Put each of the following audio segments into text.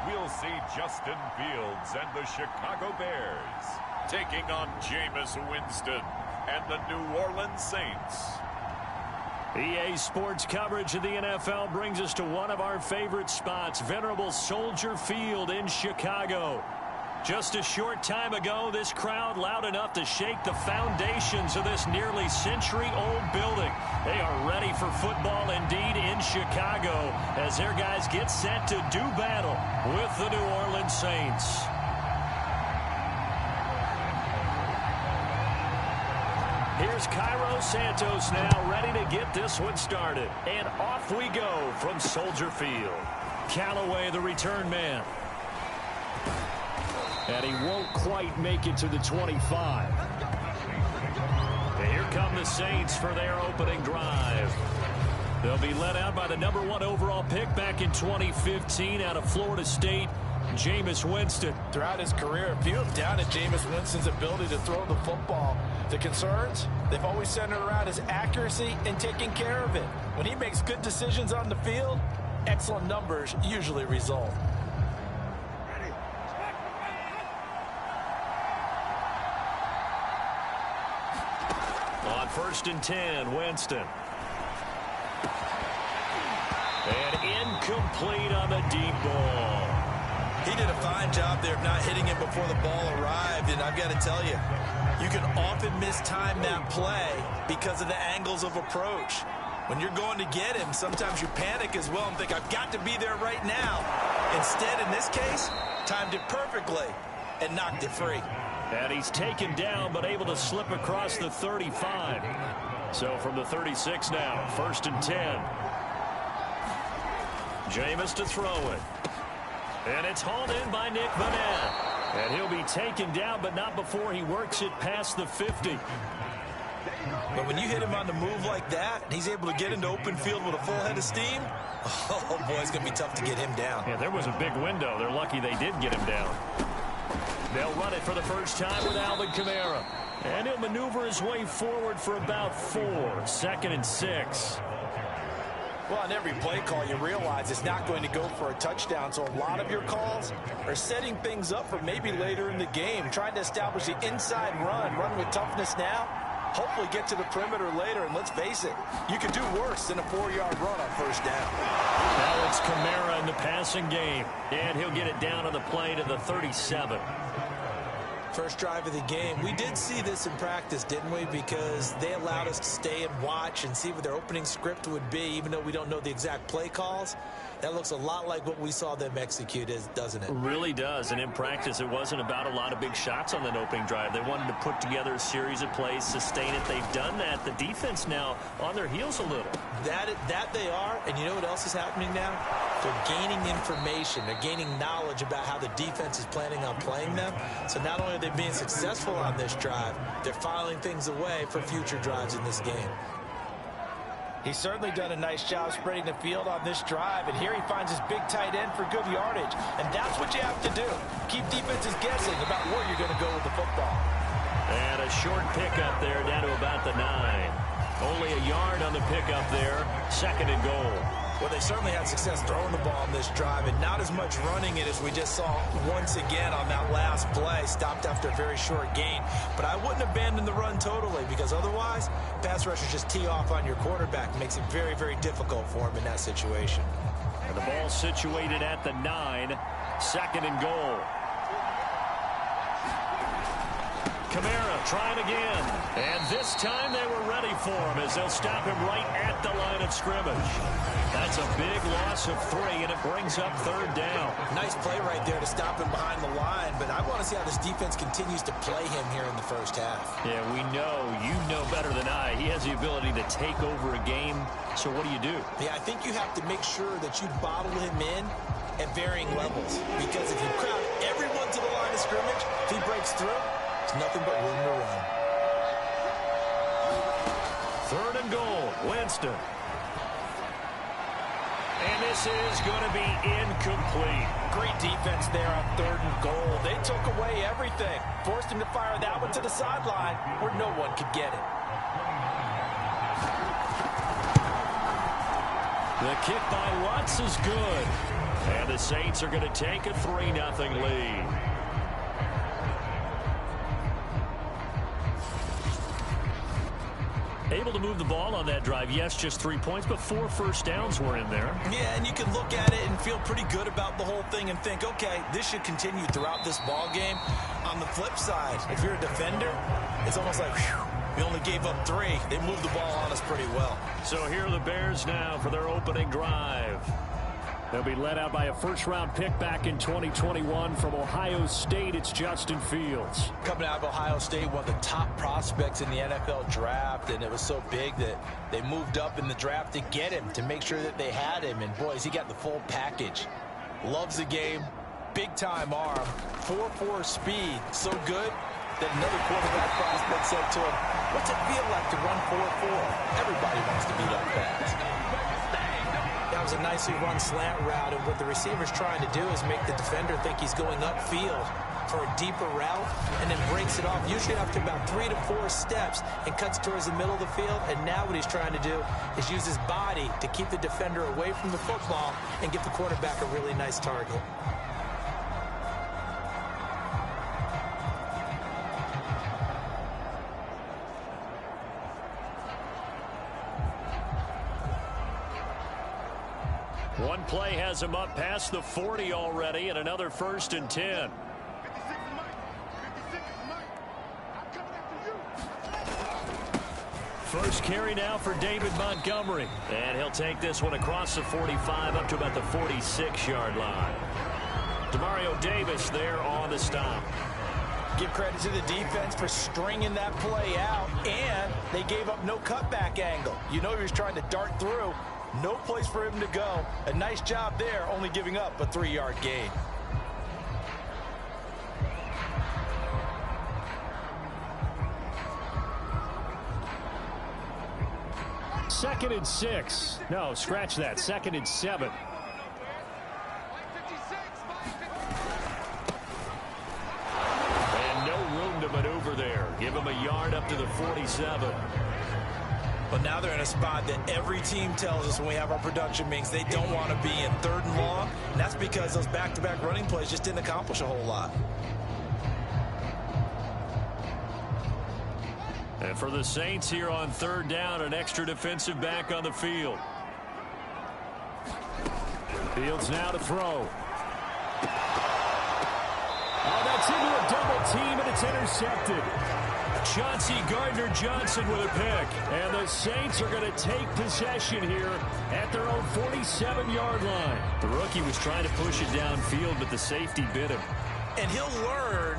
we'll see Justin Fields and the Chicago Bears taking on Jameis Winston and the New Orleans Saints. EA Sports coverage of the NFL brings us to one of our favorite spots, venerable Soldier Field in Chicago. Just a short time ago, this crowd loud enough to shake the foundations of this nearly century-old building. They are ready for football indeed in Chicago as their guys get set to do battle with the New Orleans Saints. Here's Cairo Santos now ready to get this one started. And off we go from Soldier Field. Callaway, the return man. And he won't quite make it to the 25. And here come the Saints for their opening drive. They'll be led out by the #1 overall pick back in 2015 out of Florida State, Jameis Winston. Throughout his career, few have doubted Jameis Winston's ability to throw the football. The concerns, they've always centered around his accuracy and taking care of it. When he makes good decisions on the field, excellent numbers usually result. On 1st and 10, Winston. And incomplete on the deep ball. He did a fine job there of not hitting it before the ball arrived, and I've got to tell you, you can often mistime that play because of the angles of approach. When you're going to get him, sometimes you panic as well and think, I've got to be there right now. Instead, in this case, timed it perfectly and knocked it free. And he's taken down, but able to slip across the 35. So from the 36 now, 1st and 10. Jameis to throw it. And it's hauled in by Nick Vanette. And he'll be taken down, but not before he works it past the 50. But when you hit him on the move like that, and he's able to get into open field with a full head of steam, oh boy, it's going to be tough to get him down. Yeah, there was a big window. They're lucky they did get him down. They'll run it for the first time with Alvin Kamara. And he'll maneuver his way forward for about 4. 2nd and 6. Well, on every play call, you realize it's not going to go for a touchdown. So a lot of your calls are setting things up for maybe later in the game, trying to establish the inside run with toughness now, hopefully get to the perimeter later. And let's face it, you can do worse than a 4-yard run on 1st down. Now it's Kamara in the passing game. And he'll get it down on the play to the 37. First drive of the game. We did see this in practice, didn't we? Because they allowed us to stay and watch and see what their opening script would be, even though we don't know the exact play calls. That looks a lot like what we saw them execute, doesn't it? Really does. And in practice, it wasn't about a lot of big shots on that opening drive. They wanted to put together a series of plays, sustain it. They've done that. The defense now on their heels a little. That they are. And you know what else is happening now? They're gaining information. They're gaining knowledge about how the defense is planning on playing them. So not only are they being successful on this drive, they're filing things away for future drives in this game. He's certainly done a nice job spreading the field on this drive, and here he finds his big tight end for good yardage. And that's what you have to do. Keep defenses guessing about where you're going to go with the football. And a short pickup there down to about the 9. Only a yard on the pickup there. 2nd and goal. Well, they certainly had success throwing the ball on this drive, and not as much running it as we just saw once again on that last play. Stopped after a very short gain. But I wouldn't abandon the run totally, because otherwise, pass rushers just tee off on your quarterback. It makes it very, very difficult for him in that situation. And the ball situated at the 9. 2nd and goal. Kamara trying again. And this time they were ready for him as they'll stop him right at the line of scrimmage. That's a big loss of 3, and it brings up 3rd down. Nice play right there to stop him behind the line, but I want to see how this defense continues to play him here in the 1st half. Yeah, we know, you know better than I, he has the ability to take over a game. So what do? Yeah, I think you have to make sure that you bottle him in at varying levels, because if you crowd everyone to the line of scrimmage, if he breaks through, it's nothing but room to run. 3rd and goal, Winston. And this is going to be incomplete. Great defense there on 3rd and goal. They took away everything. Forced him to fire that one to the sideline where no one could get it. The kick by Lutz is good. And the the Saints are going to take a 3-0 lead. Able to move the ball on that drive. Yes, just 3 points, but 4 first downs were in there. Yeah, and you can look at it and feel pretty good about the whole thing and think, okay, this should continue throughout this ball game. On the flip side, if you're a defender, it's almost like, whew, we only gave up 3. They moved the ball on us pretty well. So here are the Bears now for their opening drive. They'll be led out by a first-round pick back in 2021 from Ohio State. It's Justin Fields. Coming out of Ohio State, one of the top prospects in the NFL draft, and it was so big that they moved up in the draft to get him, to make sure that they had him. And, boys, he got the full package. Loves the game, big-time arm, 4.4 speed, so good that another quarterback prospect said to him, what's it feel like to run 4.4? Everybody wants to be that fast. That was a nicely run slant route, and what the receiver's trying to do is make the defender think he's going upfield for a deeper route, and then breaks it off, usually after about 3 to 4 steps, and cuts towards the middle of the field. And now what he's trying to do is use his body to keep the defender away from the football and give the quarterback a really nice target. One play has him up past the 40 already, and another 1st and 10. First carry now for David Montgomery. And he'll take this one across the 45 up to about the 46-yard line. Demario Davis there on the stop. Give credit to the defense for stringing that play out, and they gave up no cutback angle. You know he was trying to dart through. No place for him to go. A nice job there, only giving up a 3-yard gain. Second and 6. No, scratch that. 2nd and 7. And no room to maneuver there. Give him a yard up to the 47. But now they're in a spot that every team tells us when we have our production meetings they don't want to be in, 3rd and long. And that's because those back-to-back running plays just didn't accomplish a whole lot. And for the Saints here on 3rd down, an extra defensive back on the field. Fields now to throw. Oh, that's into a double team, and it's intercepted. Chauncey Gardner-Johnson with a pick. And the Saints are going to take possession here at their own 47-yard line. The rookie was trying to push it downfield, but the safety bit him. And he'll learn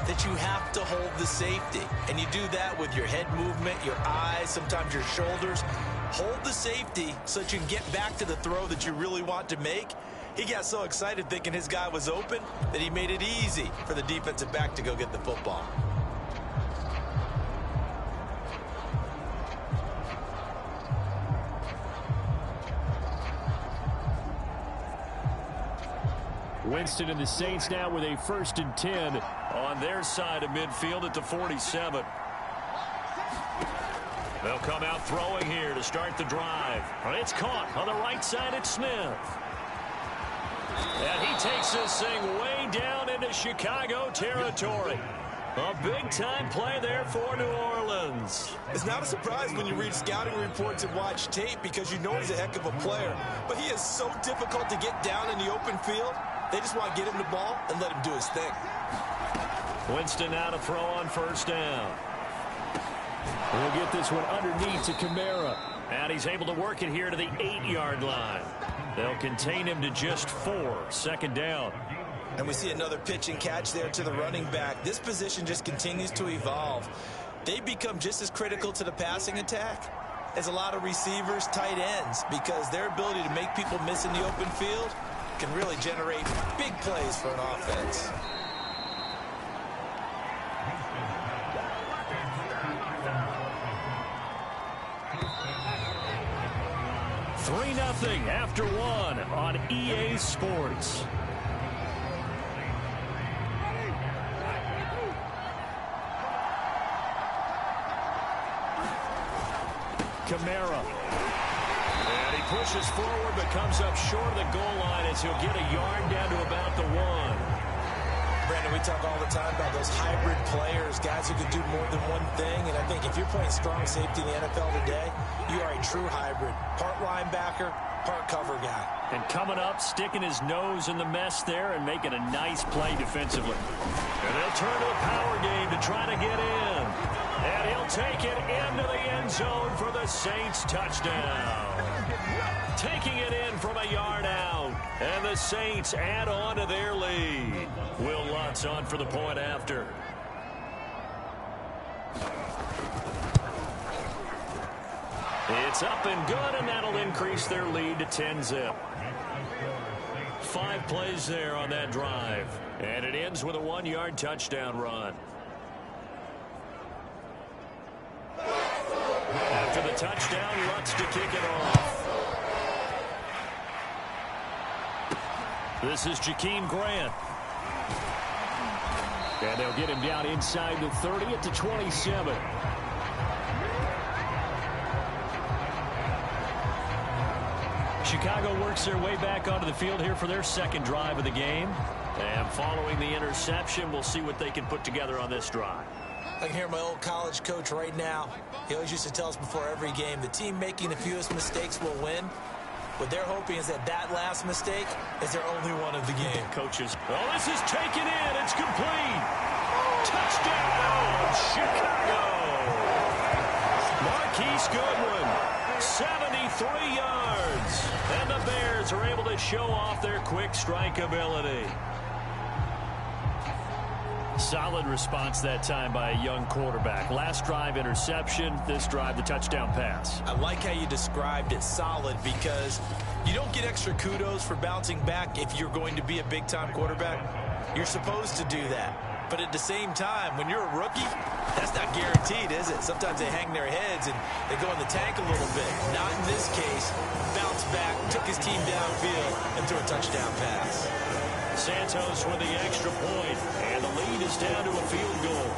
that you have to hold the safety. And you do that with your head movement, your eyes, sometimes your shoulders. Hold the safety so that you can get back to the throw that you really want to make. He got so excited thinking his guy was open that he made it easy for the defensive back to go get the football. Winston and the Saints now with a 1st and 10 on their side of midfield at the 47. They'll come out throwing here to start the drive. It's caught on the right side at Smith. And he takes this thing way down into Chicago territory. A big-time play there for New Orleans. It's not a surprise when you read scouting reports and watch tape because you know he's a heck of a player. But he is so difficult to get down in the open field. They just want to get him the ball and let him do his thing. Winston now to throw on 1st down. We'll get this one underneath to Kamara. And he's able to work it here to the 8-yard line. They'll contain him to just 4. 2nd down. And we see another pitch and catch there to the running back. This position just continues to evolve. They become just as critical to the passing attack as a lot of receivers, tight ends, because their ability to make people miss in the open field can really generate big plays for an offense. Three 0 after 1 on EA Sports. Kamara. And he pushes forward but comes up short of the goal line as he'll get a yard down to about the 1. Brandon, we talk all the time about those hybrid players, guys who can do more than one thing. And I think if you're playing strong safety in the NFL today, you are a true hybrid. Part linebacker, part cover guy. And coming up, sticking his nose in the mess there and making a nice play defensively. And they'll turn to the power game to try to get in. And he'll take it into the end zone for the Saints touchdown. Taking it in from a yard out. And the Saints add on to their lead. Will Lutz on for the point after. It's up and good, and that'll increase their lead to 10-zip. 5 plays there on that drive. And it ends with a 1-yard touchdown run. After the touchdown, Lutz to kick it off. This is Jakeem Grant. And they'll get him down inside the 30 at the 27. Chicago works their way back onto the field here for their second drive of the game. And following the interception, we'll see what they can put together on this drive. I can hear my old college coach right now. He always used to tell us before every game, the team making the fewest mistakes will win. What they're hoping is that that last mistake is their only one of the game. Coaches, oh, this is taken in. It's complete. Touchdown, Chicago. Marquise Goodwin, 73 yards. And the Bears are able to show off their quick strike ability. Solid response that time by a young quarterback. Last drive, interception. This drive, the touchdown pass. I like how you described it, solid, because you don't get extra kudos for bouncing back if you're going to be a big-time quarterback. You're supposed to do that. But at the same time, when you're a rookie, that's not guaranteed, is it? Sometimes they hang their heads and they go in the tank a little bit. Not in this case. Bounced back, took his team downfield, and threw a touchdown pass. Santos with the extra point, and the lead is down to a field goal.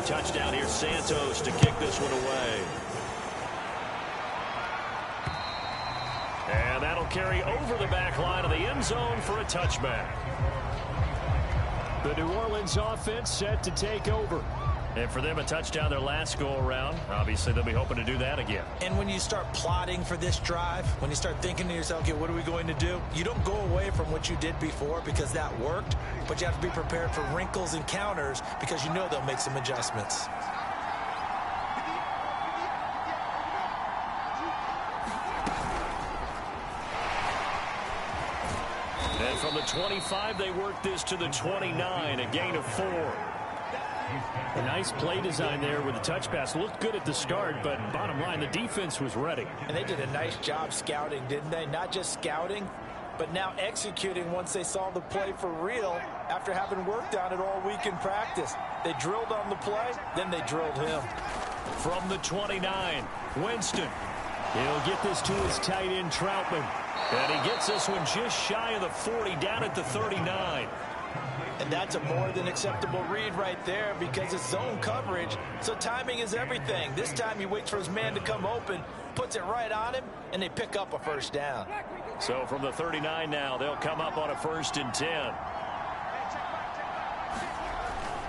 Touchdown here, Santos to kick this one away. And that'll carry over the back line of the end zone for a touchback. The New Orleans offense set to take over. And for them, a touchdown their last go-around. Obviously, they'll be hoping to do that again. And when you start plotting for this drive, when you start thinking to yourself, okay, what are we going to do? You don't go away from what you did before because that worked, but you have to be prepared for wrinkles and counters because you know they'll make some adjustments. And from the 25, they work this to the 29, a gain of 4. A nice play design there with the touch pass. Looked good at the start, but bottom line, the defense was ready. And they did a nice job scouting, didn't they? Not just scouting, but now executing once they saw the play for real after having worked on it all week in practice. They drilled on the play, then they drilled him. From the 29, Winston. He'll get this to his tight end, Troutman. And he gets this one just shy of the 40, down at the 39. And that's a more than acceptable read right there because it's zone coverage, so timing is everything. This time he waits for his man to come open, puts it right on him, and they pick up a first down. So from the 39 now, they'll come up on a 1st and 10.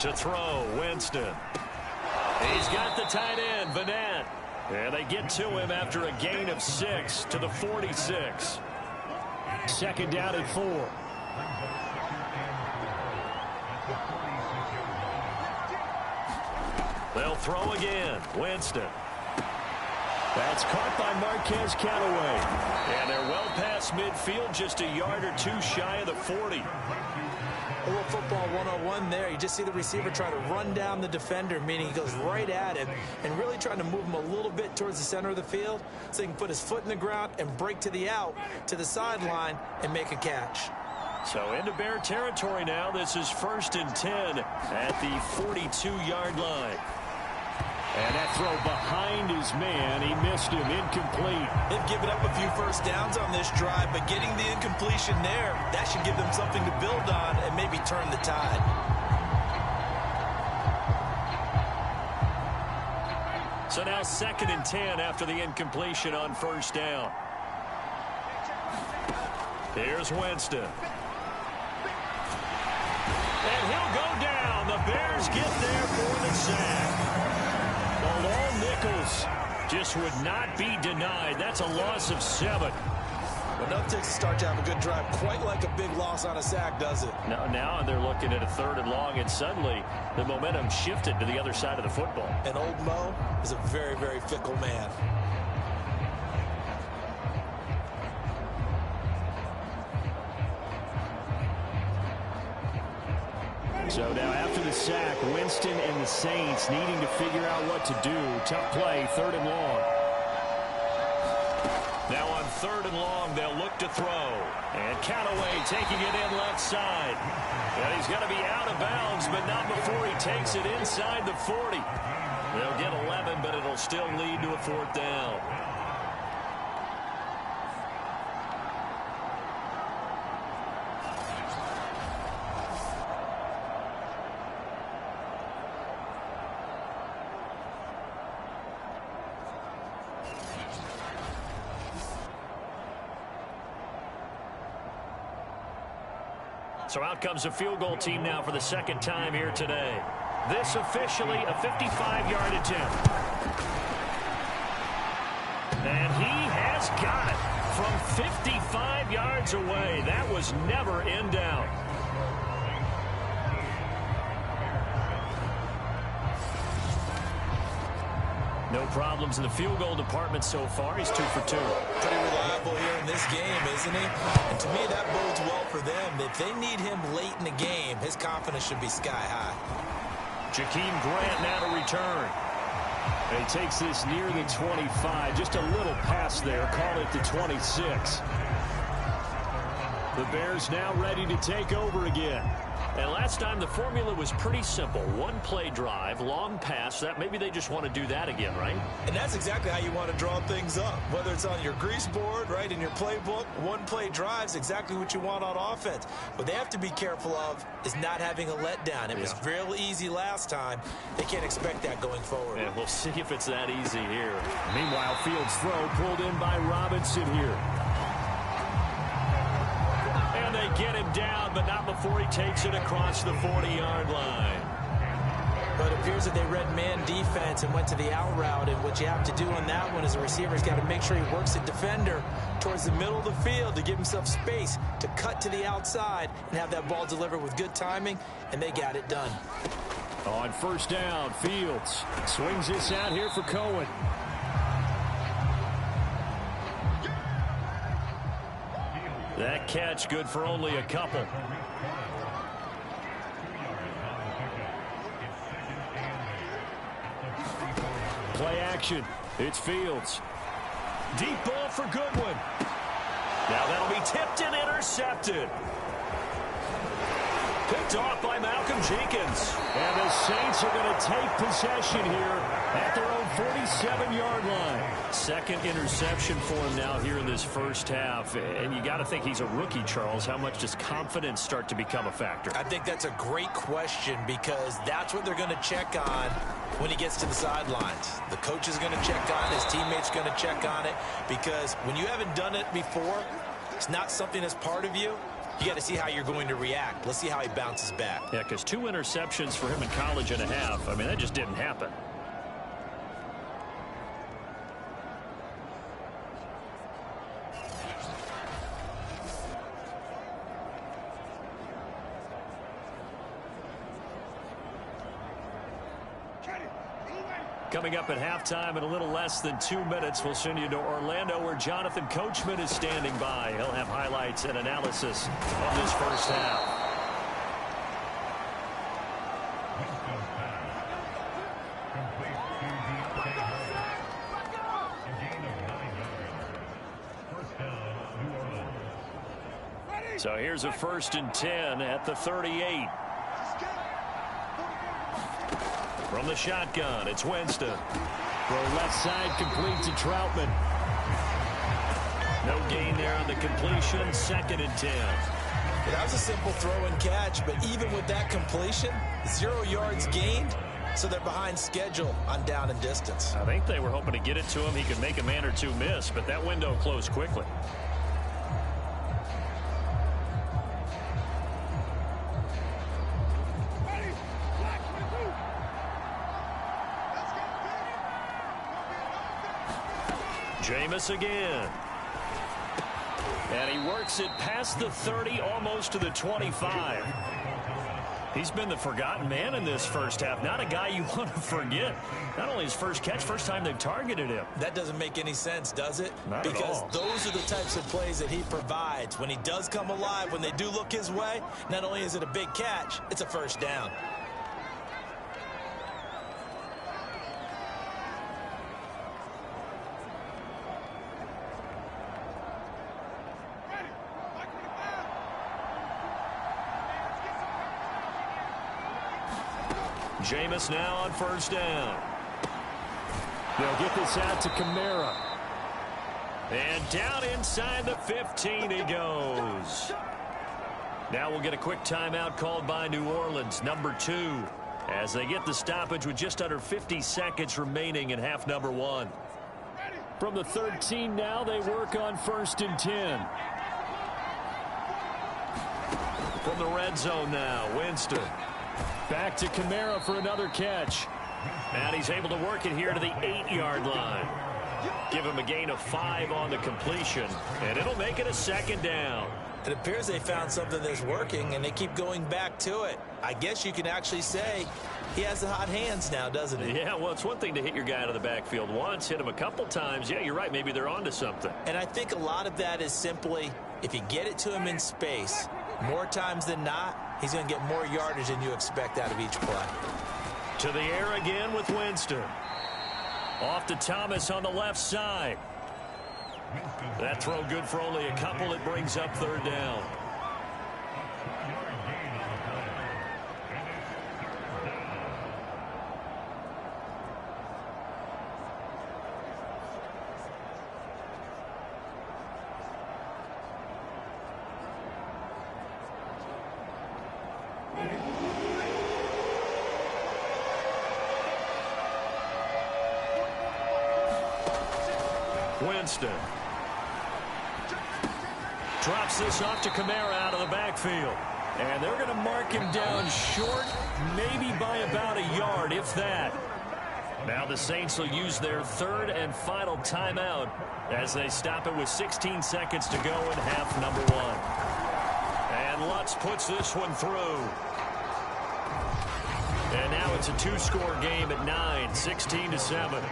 To throw, Winston. He's got the tight end, Vanette. And they get to him after a gain of 6 to the 46. 2nd down and 4. They'll throw again. Winston. That's caught by Marquez Callaway. And they're well past midfield, just a yard or 2 shy of the 40. A little football 101 there. You just see the receiver try to run down the defender, meaning he goes right at him and really trying to move him a little bit towards the center of the field so he can put his foot in the ground and break to the out, to the sideline, and make a catch. So into Bear territory now. This is 1st and 10 at the 42-yard line. And that throw behind his man. He missed him. Incomplete. They've given up a few first downs on this drive, but getting the incompletion there, that should give them something to build on and maybe turn the tide. So now 2nd and 10 after the incompletion on 1st down. Here's Winston. And he'll go down. The Bears get there for the sack. Long Nichols just would not be denied. That's a loss of 7. Enough takes to start to have a good drive. Quite like a big loss on a sack, does it? Now they're looking at a 3rd and long, and suddenly the momentum shifted to the other side of the football. And old Mo is a very, very fickle man. So now after the sack, Winston and the Saints needing to figure out what to do. Tough play, 3rd and long. Now on 3rd and long, they'll look to throw. And Callaway taking it in left side. And he's going to be out of bounds, but not before he takes it inside the 40. They'll get 11, but it'll still lead to a 4th down. So out comes a field goal team now for the 2nd time here today. This officially a 55-yard attempt. And he has got it from 55 yards away. That was never in doubt. No problems in the field goal department so far. He's 2 for 2. Pretty reliable here in this game, isn't he? And to me, that bodes well for them. If they need him late in the game, his confidence should be sky high. Jakeem Grant now to return. He takes this near the 25. Just a little pass there. Call it the 26. The Bears now ready to take over again. And last time the formula was pretty simple. 1-play drive, long pass. That maybe they just want to do that again, right? And that's exactly how you want to draw things up. Whether it's on your grease board, right, in your playbook, 1-play drive's exactly what you want on offense. What they have to be careful of is not having a letdown. It was real easy last time. They can't expect that going forward. And we'll see if it's that easy here. Meanwhile, Fields' throw pulled in by Robinson here. And they get him down, but not before he takes it across the 40-yard line. But it appears that they read man defense and went to the out route. And what you have to do on that one is a receiver's got to make sure he works the defender towards the middle of the field to give himself space to cut to the outside and have that ball delivered with good timing, and they got it done. On 1st down, Fields swings this out here for Cohen. That catch good for only a couple. Play action. It's Fields. Deep ball for Goodwin. Now that'll be tipped and intercepted. Picked off by Malcolm Jenkins. And the Saints are going to take possession here at their own 47-yard line. 2nd interception for him now here in this 1st half. And you got to think he's a rookie, Charles. How much does confidence start to become a factor? I think that's a great question because that's what they're going to check on when he gets to the sidelines. The coach is going to check on it. His teammates going to check on it because when you haven't done it before, it's not something that's part of you. You got to see how you're going to react. Let's see how he bounces back. Yeah, because 2 interceptions for him in college and a half. I mean, that just didn't happen. Coming up at halftime in a little less than 2 minutes, we'll send you to Orlando where Jonathan Coachman is standing by. He'll have highlights and analysis on this 1st half. So here's a 1st and 10 at the 38. From the shotgun, it's Winston. Throw left side, complete to Troutman. No gain there on the completion. 2nd and 10. Well, that was a simple throw and catch, but even with that completion, 0 yards gained, so they're behind schedule on down and distance. I think they were hoping to get it to him. He could make a man or two miss, but that window closed quickly. Jameis again. And he works it past the 30, almost to the 25. He's been the forgotten man in this first half. Not a guy you want to forget. Not only his first catch, first time they've targeted him. That doesn't make any sense, does it? Not at all. Because those are the types of plays that he provides. When he does come alive, when they do look his way, not only is it a big catch, it's a first down. Jameis now on 1st down. They'll get this out to Kamara. And down inside the 15 he goes. Now we'll get a quick timeout called by New Orleans, number 2, as they get the stoppage with just under 50 seconds remaining in half number 1. From the 13 now, they work on 1st and 10. From the red zone now, Winston. Back to Kamara for another catch. And he's able to work it here to the 8-yard line. Give him a gain of 5 on the completion, and it'll make it a 2nd down. It appears they found something that's working, and they keep going back to it. I guess you can actually say he has the hot hands now, doesn't he? Yeah, well, it's one thing to hit your guy out of the backfield once, hit him a couple times. Yeah, you're right. Maybe they're onto something. And I think a lot of that is simply if you get it to him in space, more times than not, he's going to get more yardage than you expect out of each play. To the air again with Winston. Off to Thomas on the left side. That throw good for only a couple. It brings up 3rd down. Winston drops this off to Kamara out of the backfield. And they're going to mark him down short, maybe by about a yard, if that. Now the Saints will use their 3rd and final timeout as they stop it with 16 seconds to go in half number 1. And Lutz puts this one through. And now it's a 2-score game at 9, 16-7.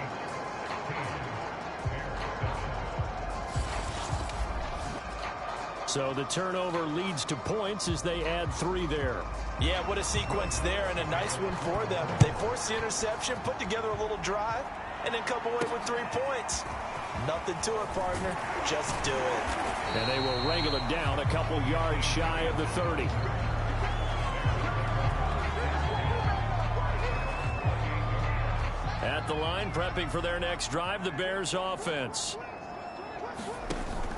So the turnover leads to points as they add 3 there. Yeah, what a sequence there, and a nice one for them. They force the interception, put together a little drive, and then come away with 3 points. Nothing to it, partner. Just do it. And they will wrangle it down a couple yards shy of the 30. At the line, prepping for their next drive, the Bears offense.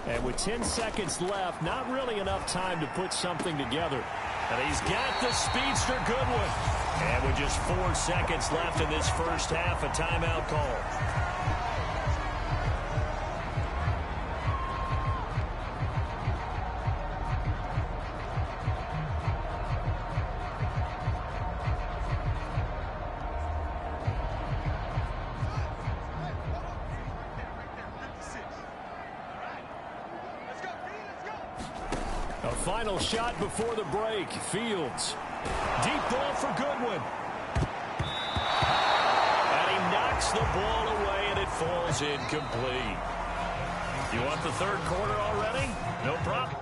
And with 10 seconds left, not really enough time to put something together. And he's got the speedster Goodwin. And with just 4 seconds left in this first half, a timeout call. Final shot before the break. Fields. Deep ball for Goodwin. And he knocks the ball away, and it falls incomplete. You want the 3rd quarter already? No problem.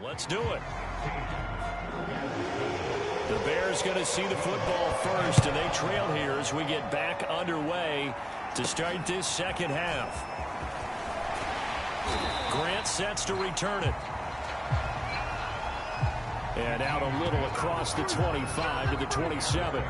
Let's do it. The Bears going to see the football first, and they trail here as we get back underway to start this second half. Grant sets to return it. And out a little across the 25 to the 27.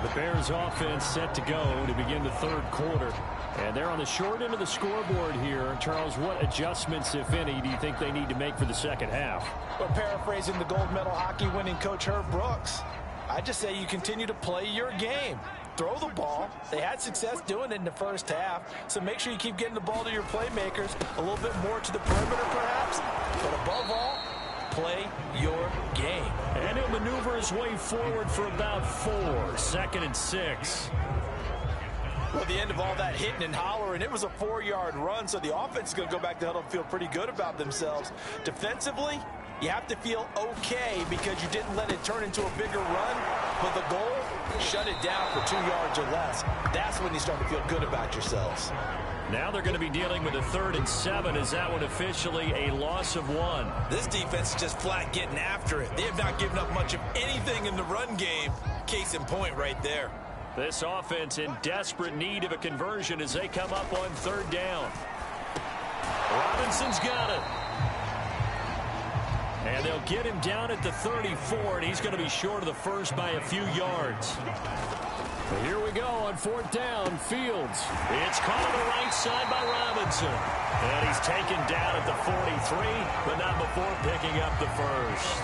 The Bears offense set to go to begin the third quarter. And they're on the short end of the scoreboard here. Charles, what adjustments, if any, do you think they need to make for the second half? Well, paraphrasing the gold medal hockey winning coach Herb Brooks, I just say you continue to play your game. Throw the ball. They had success doing it in the first half, so make sure you keep getting the ball to your playmakers, a little bit more to the perimeter perhaps, but above all, play your game. And he'll maneuver his way forward for about 4. 2nd and 6. Well, at the end of all that hitting and hollering, it was a 4-yard run, so the offense is going to go back to huddle and feel pretty good about themselves. Defensively, you have to feel okay because you didn't let it turn into a bigger run, but the goal, shut it down for 2 yards or less. That's when you start to feel good about yourselves. Now they're going to be dealing with a 3rd and 7. Is that one officially a loss of 1? This defense is just flat getting after it. They have not given up much of anything in the run game. Case in point right there. This offense in desperate need of a conversion as they come up on 3rd down. Robinson's got it. And they'll get him down at the 34, and he's going to be short of the first by a few yards. But here we go on 4th down. Fields. It's caught on the right side by Robinson. And he's taken down at the 43, but not before picking up the first.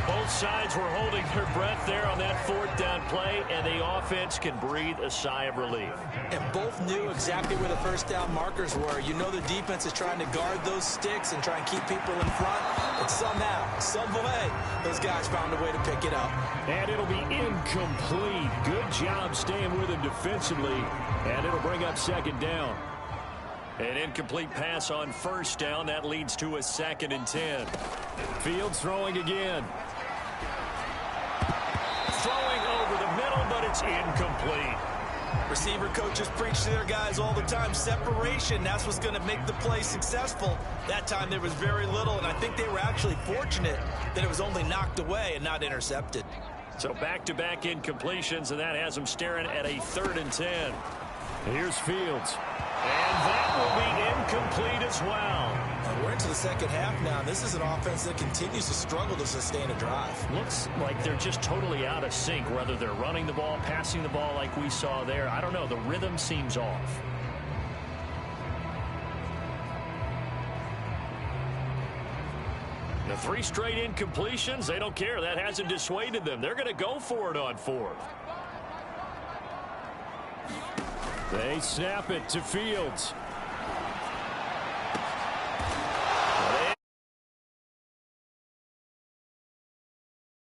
Both sides were holding their breath there on that 4th down play, and the offense can breathe a sigh of relief. And both knew exactly where the first down markers were. You know the defense is trying to guard those sticks and try and keep people in front. And somehow, some way, those guys found a way to pick it up. And it'll be incomplete. Good job staying with him defensively, and it'll bring up 2nd down. An incomplete pass on 1st down. That leads to a 2nd and 10. Fields throwing again. Throwing over the middle, but it's incomplete. Receiver coaches preach to their guys all the time. Separation, that's what's going to make the play successful. That time there was very little, and I think they were actually fortunate that it was only knocked away and not intercepted. So back-to-back incompletions, and that has them staring at a 3rd and 10. Here's Fields. And that will be incomplete as well. We're into the second half now. This is an offense that continues to struggle to sustain a drive. Looks like they're just totally out of sync, whether they're running the ball, passing the ball like we saw there. I don't know. The rhythm seems off. The 3 straight incompletions, they don't care. That hasn't dissuaded them. They're going to go for it on 4th. They snap it to Fields.